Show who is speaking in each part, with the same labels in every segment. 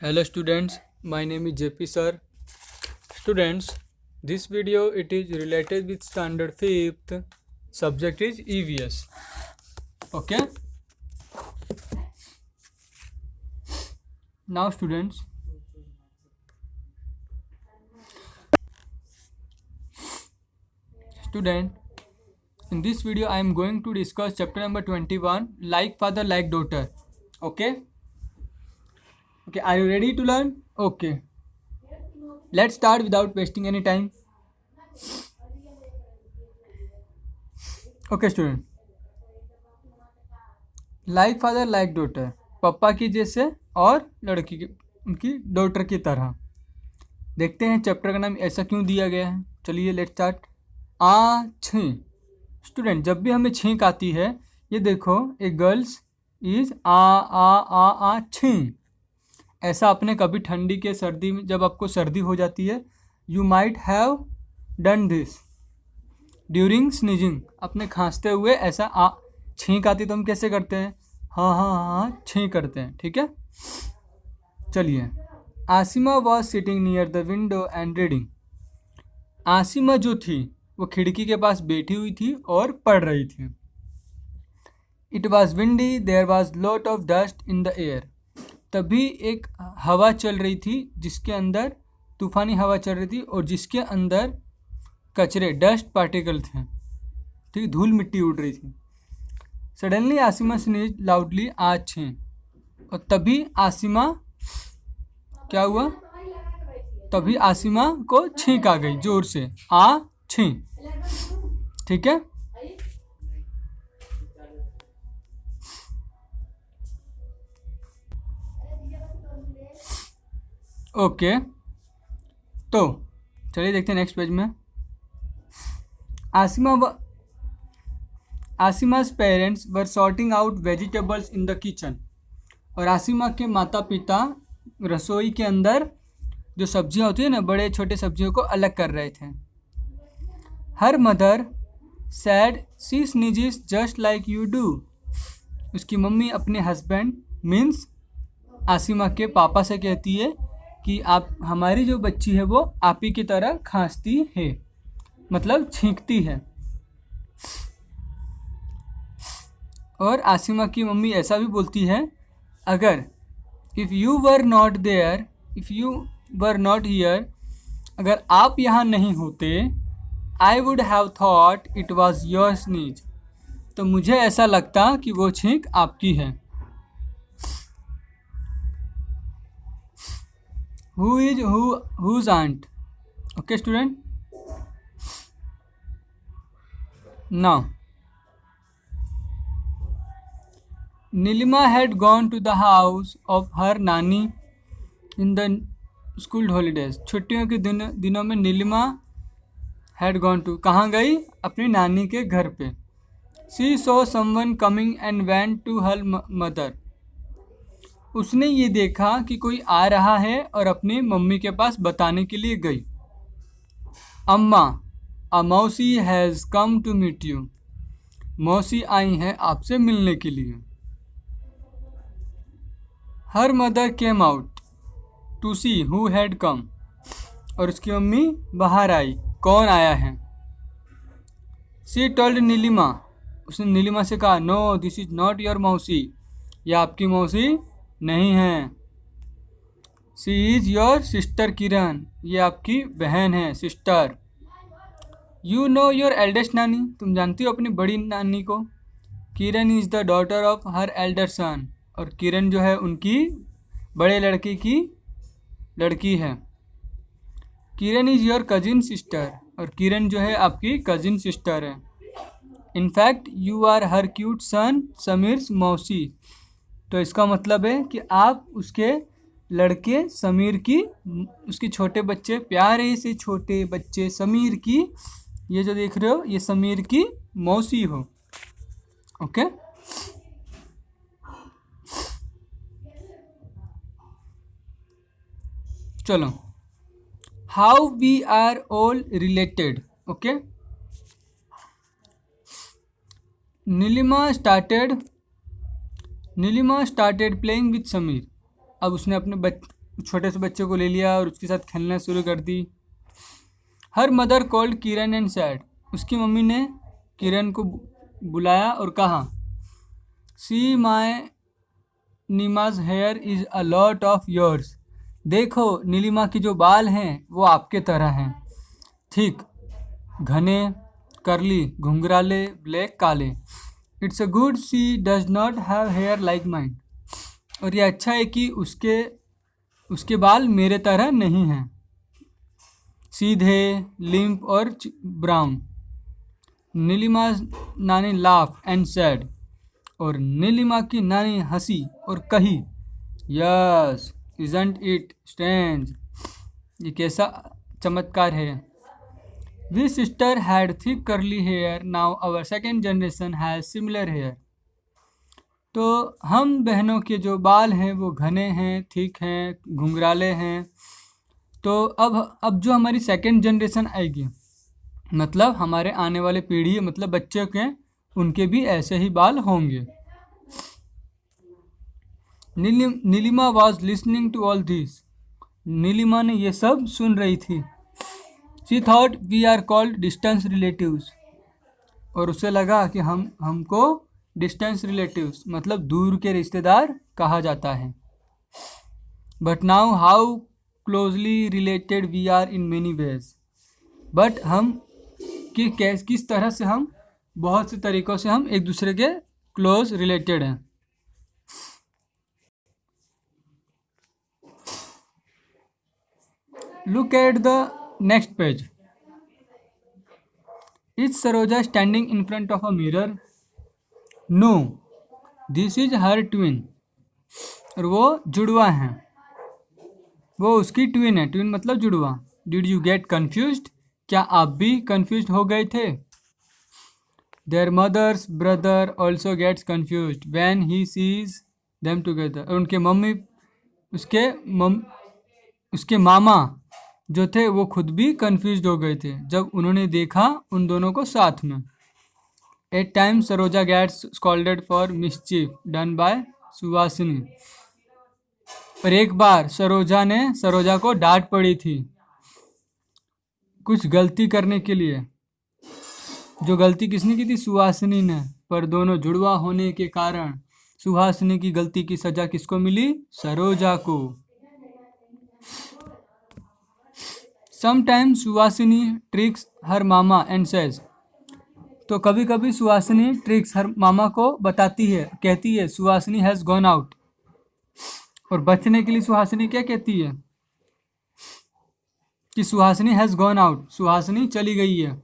Speaker 1: Hello students, my name is JP sir. Students, this video it is related with standard 5th. Subject is EVS. Okay. Now students, in this video I am going to discuss chapter number 21, like father like daughter. Okay. Okay, are you ready to learn? Okay. Let's start without wasting any time. Okay student. Like father like daughter, पापा की जैसे और लड़की की उनकी daughter की तरह। देखते हैं चैप्टर का नाम ऐसा क्यों दिया गया है। चलिए लेट्स स्टार्ट। आ छींक। स्टूडेंट, जब भी हमें छींक आती है, ये देखो ए गर्ल्स इज आ छींक। ऐसा आपने कभी ठंडी के सर्दी में, जब आपको सर्दी हो जाती है, you might have done this during sneezing. अपने खांसते हुए ऐसा छींक आती तो हम कैसे करते हैं? हाँ छींक करते हैं। ठीक है, चलिए। Asima was sitting near the window and reading. Asima जो थी वो खिड़की के पास बैठी हुई थी और पढ़ रही थी। It was windy, there was lot of dust in the air. तभी एक हवा चल रही थी जिसके अंदर, तूफानी हवा चल रही थी और जिसके अंदर कचरे, डस्ट पार्टिकल थे। ठीक, धूल मिट्टी उड़ रही थी। सडनली आसिमा स्नीज लाउडली आ छींक। और तभी आसिमा, क्या हुआ? तभी आसिमा को छींक आ गई जोर से, आ छींक। ठीक है, ओके। तो चलिए देखते हैं नेक्स्ट पेज में। Asima's parents were sorting out vegetables in the kitchen. और आसिमा के माता पिता रसोई के अंदर जो सब्जियां होती है ना, बड़े छोटे सब्जियों को अलग कर रहे थे। Her mother said she sneezes just like you do. उसकी मम्मी अपने हस्बैंड मीन्स आसिमा के पापा से कहती है कि आप, हमारी जो बच्ची है वो आप ही की तरह खांसती है, मतलब छींकती है। और आसिमा की मम्मी ऐसा भी बोलती है, अगर if you were not there, if you were not here, अगर आप यहाँ नहीं होते, I would have thought it was your sneeze, तो मुझे ऐसा लगता कि वो छींक आपकी है। Who is whose aunt. Okay student, now Nilima had gone to the house of her nani in the school holidays. छुट्टियों के दिनों में नीलिमा हैड गॉन टू, कहाँ गई? अपनी नानी के घर पे। She saw someone coming and went to her mother. उसने ये देखा कि कोई आ रहा है और अपनी मम्मी के पास बताने के लिए गई। Amma, a mausi has come to meet you. मौसी आई हैं आपसे मिलने के लिए। Her mother came out to see who had come. और उसकी मम्मी बाहर आई, कौन आया है? She told Nilima. उसने नीलिमा से कहा, no this is not your mausi, यह आपकी मौसी नहीं है। She is your sister Kiran, ये आपकी बहन है, sister. You know your eldest nani, तुम जानती हो अपनी बड़ी नानी को। Kiran is the daughter of her elder son, और किरण जो है उनकी बड़े लड़के की लड़की है। Kiran is your cousin sister, और किरण जो है आपकी कजिन सिस्टर है। In fact you are her cute son Sameer's मौसी। तो इसका मतलब है कि आप उसके लड़के समीर की, उसके छोटे बच्चे, प्यारे से छोटे बच्चे समीर की, ये जो देख रहे हो ये समीर की मौसी हो। ओके, चलो। How we are all related. Okay, Nilima started playing with Sameer. अब उसने अपने छोटे से बच्चे को ले लिया और उसके साथ खेलना शुरू कर दी। Her mother called Kiran and said, उसकी मम्मी ने किरण को बुलाया और कहा, see my Neema's hair is a lot of yours, देखो नीलिमा की जो बाल हैं वो आपके तरह हैं, ठीक घने, करली घुंघराले, ब्लैक काले। It's a good she does not have hair like mine, और ये अच्छा है कि उसके बाल मेरे तरह नहीं हैं, सीधे, लिम्प और ब्राउन। नीलिमा नानी लाफ एंड सैड, और नीलिमा की नानी हंसी और कही, यस इजंट इट स्ट्रेंज, ये कैसा चमत्कार है। We sister had thick curly hair, now our second generation has similar hair. तो हम बहनों के जो बाल हैं वो घने हैं, ठीक हैं, घुंघराले हैं। तो अब जो हमारी सेकेंड जनरेशन आएगी, मतलब हमारे आने वाले पीढ़ी, मतलब बच्चे के, उनके भी ऐसे ही बाल होंगे। Nilima was listening to all this, Nilima ने ये सब सुन रही थी। She thought we are called distance relatives, और उसे लगा कि हमको डिस्टेंस रिलेटिव्स मतलब दूर के रिश्तेदार कहा जाता है। But now how closely related we are in many ways, but हम किस तरह से हम बहुत से तरीक़ों से हम एक दूसरे के क्लोज रिलेटेड हैं। Look at the next page. Is Saroja standing in front of a mirror? No, this is her twin, और वो जुड़वा हैं, वो उसकी ट्विन है, ट्विन मतलब जुड़वा। डिड यू गेट कन्फ्यूज्ड, क्या आप भी कन्फ्यूज हो गए थे? Their mothers brother also gets confused when he sees them together, और उनके मम्मी उसके मामा जो थे वो खुद भी कन्फ्यूज हो गए थे जब उन्होंने देखा उन दोनों को साथ में। At time Saroja gets scolded for mischief done by Suhasini, पर एक बार सरोजा को डांट पड़ी थी कुछ गलती करने के लिए। जो गलती किसने की थी? सुहासिनी ने। पर दोनों जुड़वा होने के कारण सुहासिनी की गलती की सजा किसको मिली? सरोजा को। Sometimes Suhasini tricks her mama and says, तो कभी कभी सुहासिनी ट्रिक्स हर मामा को बताती है, कहती है सुहासिनी हैज गॉन आउट, और बचने के लिए सुहासिनी क्या कहती है कि Suhasini has gone out, Suhasini चली गई है।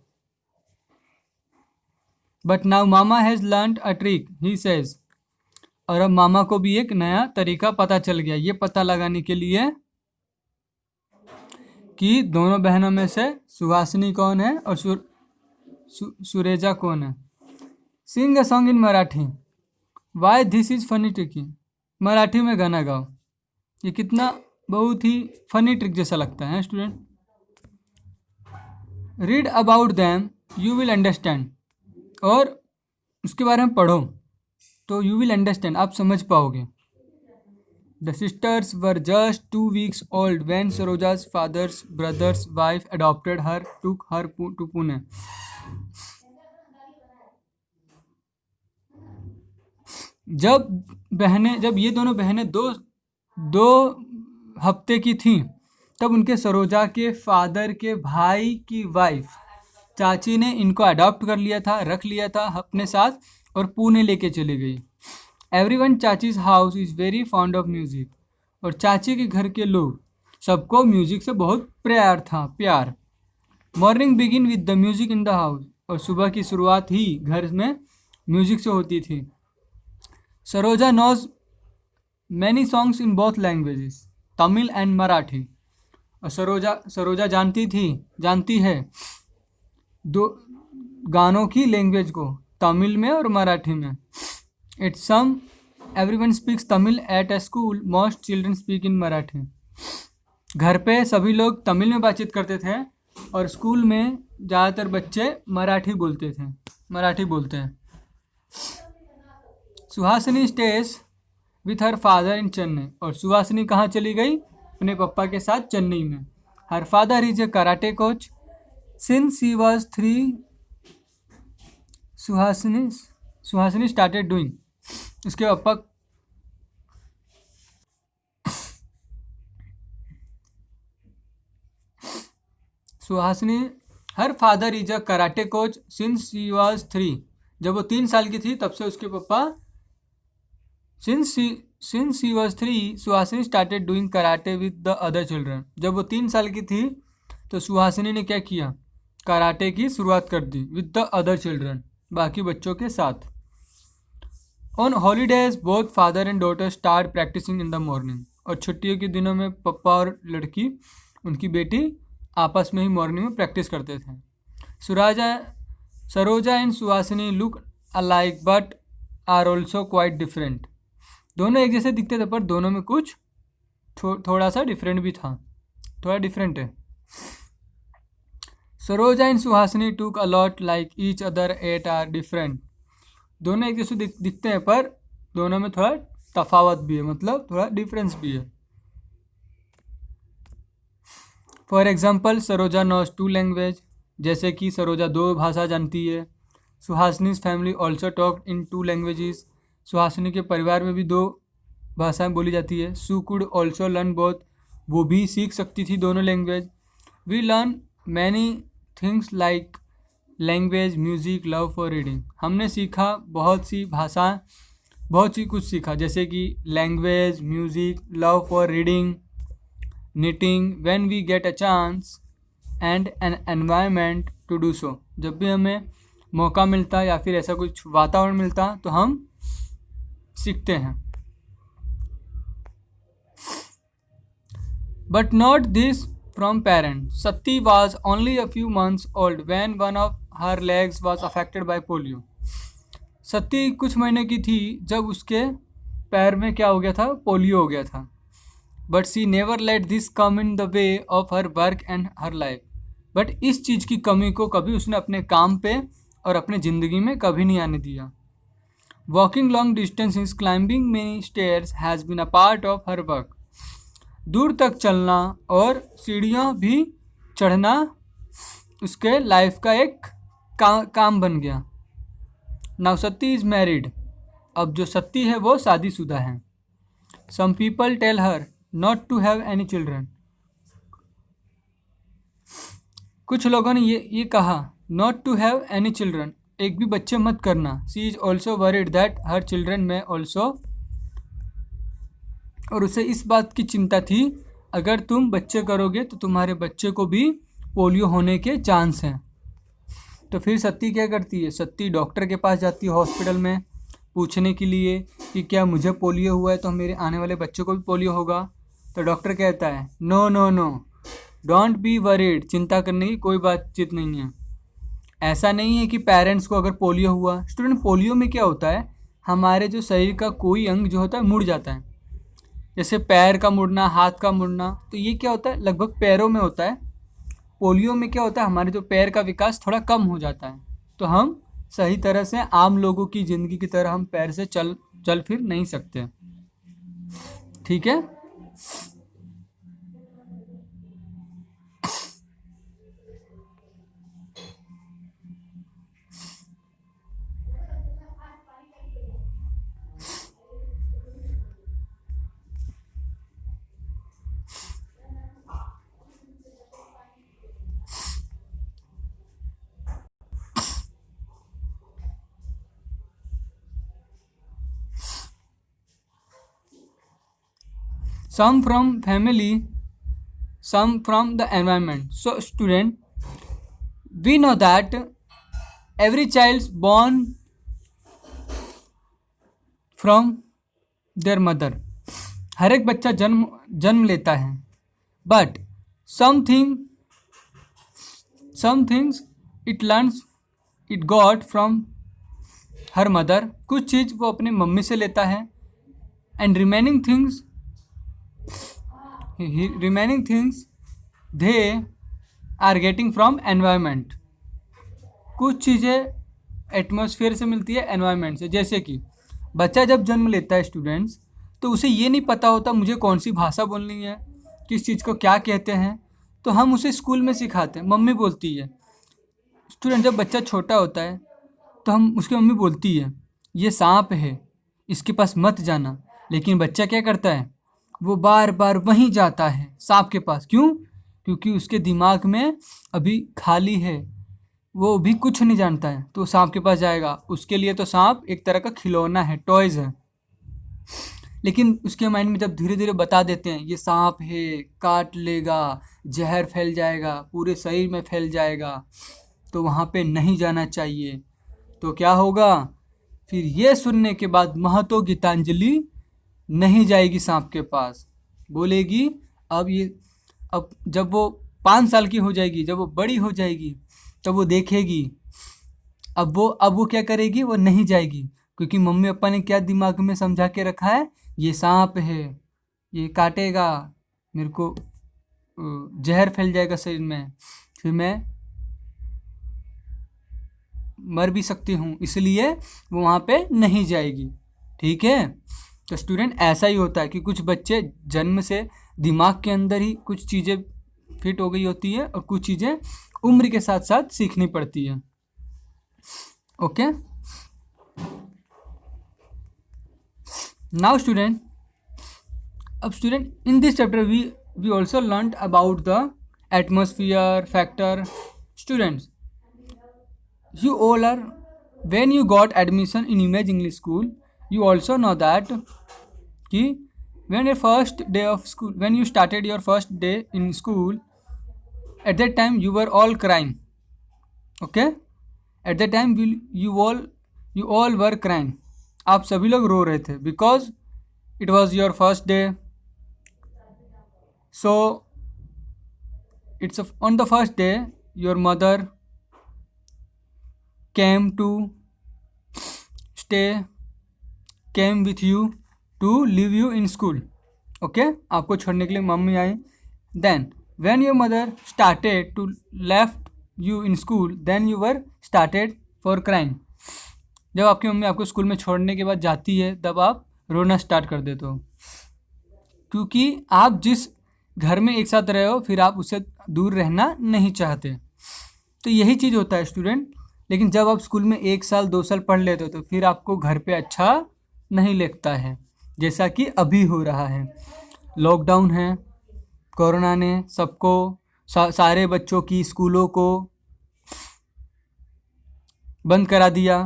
Speaker 1: But now mama has learned a trick he says, और अब मामा को भी एक नया तरीका पता चल गया, ये पता लगाने के लिए कि दोनों बहनों में से सुहासिनी कौन है और सुरेजा कौन है। Sing a song in Marathi, why this is funny tricky, Marathi में गाना गाओ। ये कितना बहुत ही फनी ट्रिक जैसा लगता है student. Read about them you will understand, और उसके बारे में पढ़ो तो यू विल अंडरस्टैंड, आप समझ पाओगे। The sisters were just 2 weeks old when सरोजा's father's brother's wife adopted her, took her to Pune. जब ये दोनों बहनें दो हफ्ते की थीं, तब उनके सरोजा के फादर के भाई की वाइफ चाची ने इनको अडॉप्ट कर लिया था, रख लिया था अपने साथ, और पुणे लेके चली गई। Everyone chachi's house is very fond of music, और चाची के घर के लोग सबको म्यूज़िक से बहुत प्यार। Morning begin with the music in the house, और सुबह की शुरुआत ही घर में म्यूज़िक से होती थी। Saroja knows many songs in both languages, Tamil and Marathi, और सरोजा जानती है दो गानों की लैंग्वेज को, तमिल में और मराठी में। At some, everyone speaks Tamil. At a school, most children speak in Marathi. घर पे सभी लोग तमिल में बातचीत करते थे, और स्कूल में ज़्यादातर बच्चे मराठी बोलते हैं। Suhasini stage with her father in Chennai, और सुहासिनी कहाँ चली गई? अपने पापा के साथ चेन्नई में। Her father is a karate coach since he was 3। Suhasini started doing. उसके पापा Suhasini her father is a karate coach since he was 3। जब वो 3 साल की थी तब से उसके पापा since he was 3 Suhasini started doing karate with the other children. जब वो 3 साल की थी तो सुहासिनी ने क्या किया, कराटे की शुरुआत कर दी विद द अदर चिल्ड्रन, बाकी बच्चों के साथ। On holidays both father and daughter start practicing in the morning. और छुट्टियों के दिनों में पापा और लड़की, उनकी बेटी, आपस में ही मॉर्निंग में प्रैक्टिस करते थे। Saroja and Suhasini look alike but are also quite different. दोनों एक जैसे दिखते थे पर दोनों में कुछ थोड़ा सा डिफरेंट भी था, थोड़ा डिफरेंट है। Saroja and Suhasini took a lot like each other at are different. दोनों एक जैसे दिखते हैं पर दोनों में थोड़ा तफावत भी है, मतलब थोड़ा डिफरेंस भी है। For example Saroja knows 2 language, जैसे कि सरोजा 2 भाषा जानती है। Suhasini's family also talk in 2 languages. Suhasini के परिवार में भी 2 भाषाएं बोली जाती है। Su could also learn both, वो भी सीख सकती थी दोनों language. We learn many things like language, music, love for reading. हमने सीखा बहुत सी भाषाएं, बहुत सी कुछ सीखा, जैसे कि language, music, love for reading, knitting, when we get a chance and an environment to do so। जब भी हमें मौका मिलता या फिर ऐसा कुछ वातावरण मिलता तो हम सीखते हैं। But not this from parents। Sati was only a few months old when one of her legs was affected by polio। सती कुछ महीने की थी जब उसके पैर में क्या हो गया था, पोलियो हो गया था। But she never let this come in the way of her work and her life. But इस चीज़ की कमी को कभी उसने अपने काम पे और अपने ज़िंदगी में कभी नहीं आने दिया। Walking long distance, climbing many stairs has been a part of her work. दूर तक चलना और सीढ़ियाँ भी चढ़ना उसके लाइफ का एक काम बन गया। Now Sati is married. अब जो सती है वो शादीशुदा है। Some people tell her not to have any children. कुछ लोगों ने ये कहा, not to have any children, एक भी बच्चे मत करना। She is also worried that her children में ऑल्सो, और उसे इस बात की चिंता थी अगर तुम बच्चे करोगे तो तुम्हारे बच्चे को भी पोलियो होने के चांस हैं। तो फिर सती क्या करती है, सती डॉक्टर के पास जाती है हॉस्पिटल में पूछने के लिए कि क्या मुझे पोलियो हुआ है तो मेरे आने वाले बच्चों को भी पोलियो होगा। तो डॉक्टर कहता है no no no, don't be worried, चिंता करने की कोई बातचीत नहीं है। ऐसा नहीं है कि पेरेंट्स को अगर पोलियो हुआ, स्टूडेंट पोलियो में क्या होता है, हमारे जो शरीर का कोई अंग जो होता है मुड़ जाता है, जैसे पैर का मुड़ना, हाथ का मुड़ना, तो ये क्या होता है लगभग पैरों में होता है। पोलियो में क्या होता है, हमारे जो पैर का विकास थोड़ा कम हो जाता है, तो हम सही तरह से आम लोगों की ज़िंदगी की तरह हम पैर से चल फिर नहीं सकते। ठीक है। Some from family, some from the environment। So student, we know that every child born from their mother, हर एक बच्चा जन्म लेता है। But some things it learns it got from her mother, कुछ चीज़ वो अपने मम्मी से लेता है। And remaining things they are getting from environment। कुछ चीज़ें एटमॉस्फेयर से मिलती है, एनवायरनमेंट से। जैसे कि बच्चा जब जन्म लेता है स्टूडेंट्स, तो उसे ये नहीं पता होता मुझे कौन सी भाषा बोलनी है किस चीज़ को क्या कहते हैं, तो हम उसे स्कूल में सिखाते हैं। मम्मी बोलती है, स्टूडेंट जब बच्चा छोटा होता है तो हम उसकी मम्मी बोलती है ये सांप है, इसके पास मत जाना, लेकिन बच्चा क्या करता है, वो बार बार वहीं जाता है सांप के पास। क्यों? क्योंकि उसके दिमाग में अभी खाली है, वो भी कुछ नहीं जानता है, तो सांप के पास जाएगा। उसके लिए तो सांप एक तरह का खिलौना है, टॉयज है। लेकिन उसके माइंड में जब धीरे धीरे बता देते हैं ये सांप है, काट लेगा, जहर फैल जाएगा, पूरे शरीर में फैल जाएगा, तो वहाँ पे नहीं जाना चाहिए, तो क्या होगा, फिर ये सुनने के बाद महतो गीतांजलि नहीं जाएगी सांप के पास, बोलेगी अब जब वो 5 साल की हो जाएगी, जब वो बड़ी हो जाएगी, तब वो देखेगी, अब वो क्या करेगी, वो नहीं जाएगी, क्योंकि मम्मी पापा ने क्या दिमाग में समझा के रखा है, ये सांप है, ये काटेगा, मेरे को जहर फैल जाएगा शरीर में, फिर मैं मर भी सकती हूँ, इसलिए वो वहाँ पे नहीं जाएगी। ठीक है, तो स्टूडेंट ऐसा ही होता है कि कुछ बच्चे जन्म से दिमाग के अंदर ही कुछ चीज़ें फिट हो गई होती है और कुछ चीज़ें उम्र के साथ साथ सीखनी पड़ती है। ओके, नाउ स्टूडेंट, अब student in this chapter we also learn about the atmosphere factor. Students, you all are, when you got admission in Image English School, you also know that कि when your first day of school, when you started your first day in school, at that time you were all crying. Okay, at that time you all were crying. आप सभी लोग रो रहे थे because it was your first day. So it's on the first day your mother came with you to leave you in school. Okay, आपको छोड़ने के लिए mummy I. Then when your mother started to left you in school, then you were started for crying. जब आपकी mummy आपको school में छोड़ने के बाद जाती है, तब आप रोना स्टार्ट कर देते हो, क्योंकि आप जिस घर में एक साथ रहे हो फिर आप उससे दूर रहना नहीं चाहते। तो यही चीज़ होता है स्टूडेंट। लेकिन जब आप स्कूल में 1 साल 2 साल पढ़ लेते हो तो फिर आपको घर पे अच्छा नहीं लगता है, जैसा कि अभी हो रहा है। लॉकडाउन है, कोरोना ने सबको सारे बच्चों की स्कूलों को बंद करा दिया,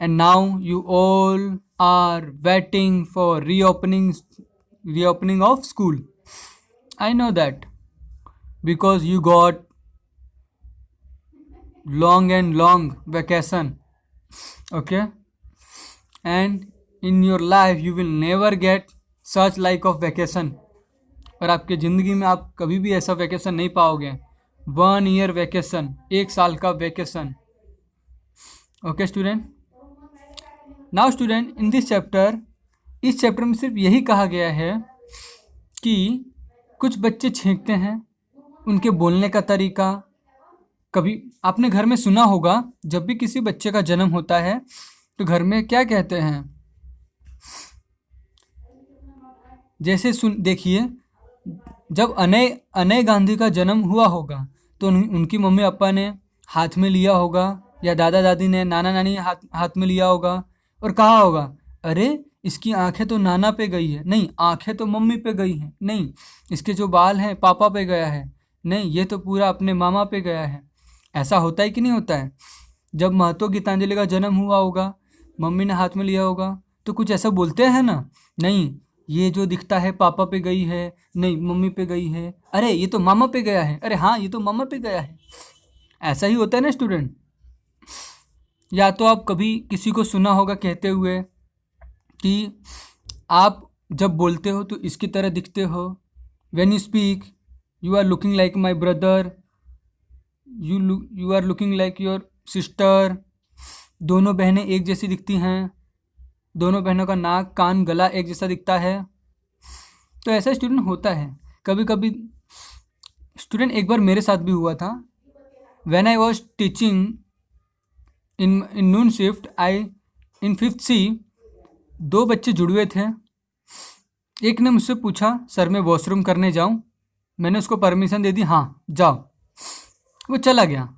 Speaker 1: and now you all are waiting for reopening of school. I know that because you got long vacation. Okay, and in your life you will never get such like of vacation. और आपके ज़िंदगी में आप कभी भी ऐसा vacation नहीं पाओगे। 1 year वैकेशन, 1 साल का vacation. Okay student, now student in this chapter, इस चैप्टर में सिर्फ यही कहा गया है कि कुछ बच्चे छींकते हैं, उनके बोलने का तरीका। कभी आपने घर में सुना होगा, जब भी किसी बच्चे का जन्म होता है तो घर में क्या कहते हैं, जैसे देखिए, जब अनय गांधी का जन्म हुआ होगा तो उनकी मम्मी पापा ने हाथ में लिया होगा, या दादा दादी ने, नाना नानी हाथ में लिया होगा और कहा होगा, अरे इसकी आंखें तो नाना पे गई है, नहीं आंखें तो मम्मी पे गई हैं, नहीं इसके जो बाल हैं पापा पे गया है, नहीं ये तो पूरा अपने मामा पे गया है। ऐसा होता है कि नहीं होता है? जब महतो गीतांजलि का जन्म हुआ होगा, मम्मी ने हाथ में लिया होगा तो कुछ ऐसा बोलते हैं ना, नहीं ये जो दिखता है पापा पे गई है, नहीं मम्मी पे गई है, अरे ये तो मामा पे गया है, अरे हाँ ये तो मामा पे गया है। ऐसा ही होता है ना स्टूडेंट। या तो आप कभी किसी को सुना होगा कहते हुए कि आप जब बोलते हो तो इसकी तरह दिखते हो, when you speak you are looking like my brother, you are looking like your sister. दोनों बहनें एक जैसी दिखती हैं, दोनों बहनों का नाक कान गला एक जैसा दिखता है। तो ऐसा स्टूडेंट होता है कभी कभी। स्टूडेंट एक बार मेरे साथ भी हुआ था, when I was teaching in Noon shift, I in 5th C, 2 बच्चे जुड़वे थे एक ने मुझसे पूछा, सर मैं वॉशरूम करने जाऊं? मैंने उसको परमिशन दे दी, हाँ जाओ। वो चला गया।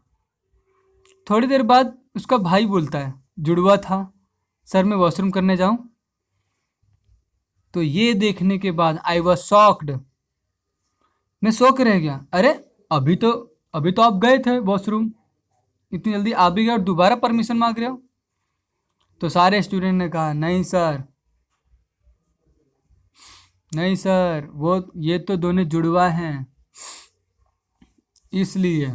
Speaker 1: थोड़ी देर बाद उसका भाई बोलता है, जुड़वा था, सर मैं वॉशरूम करने जाऊं? तो ये देखने के बाद आई वॉज शॉक्ड, मैं शॉक रह गया। अरे अभी तो अभी तो आप गए थे वॉशरूम, इतनी जल्दी आ भी गए और दोबारा परमिशन मांग रहे हो? तो सारे स्टूडेंट ने कहा, नहीं सर, नहीं सर, वो ये तो दोनों जुड़वा हैं, इसलिए।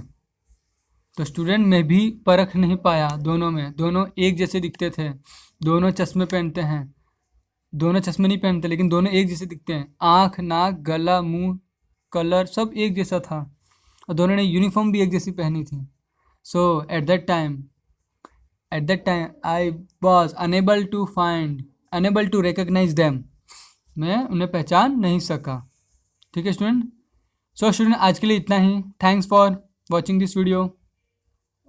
Speaker 1: तो स्टूडेंट में भी परख नहीं पाया दोनों में, दोनों एक जैसे दिखते थे, दोनों चश्मे पहनते हैं, दोनों चश्मे नहीं पहनते लेकिन दोनों एक जैसे दिखते हैं, आँख नाक गला मुंह कलर सब एक जैसा था, और दोनों ने यूनिफॉर्म भी एक जैसी पहनी थी। So at that time I was unable to recognise them, मैं उन्हें पहचान नहीं सका। ठीक है स्टूडेंट। सो स्टूडेंट, आज के लिए इतना ही। Thanks for watching this video.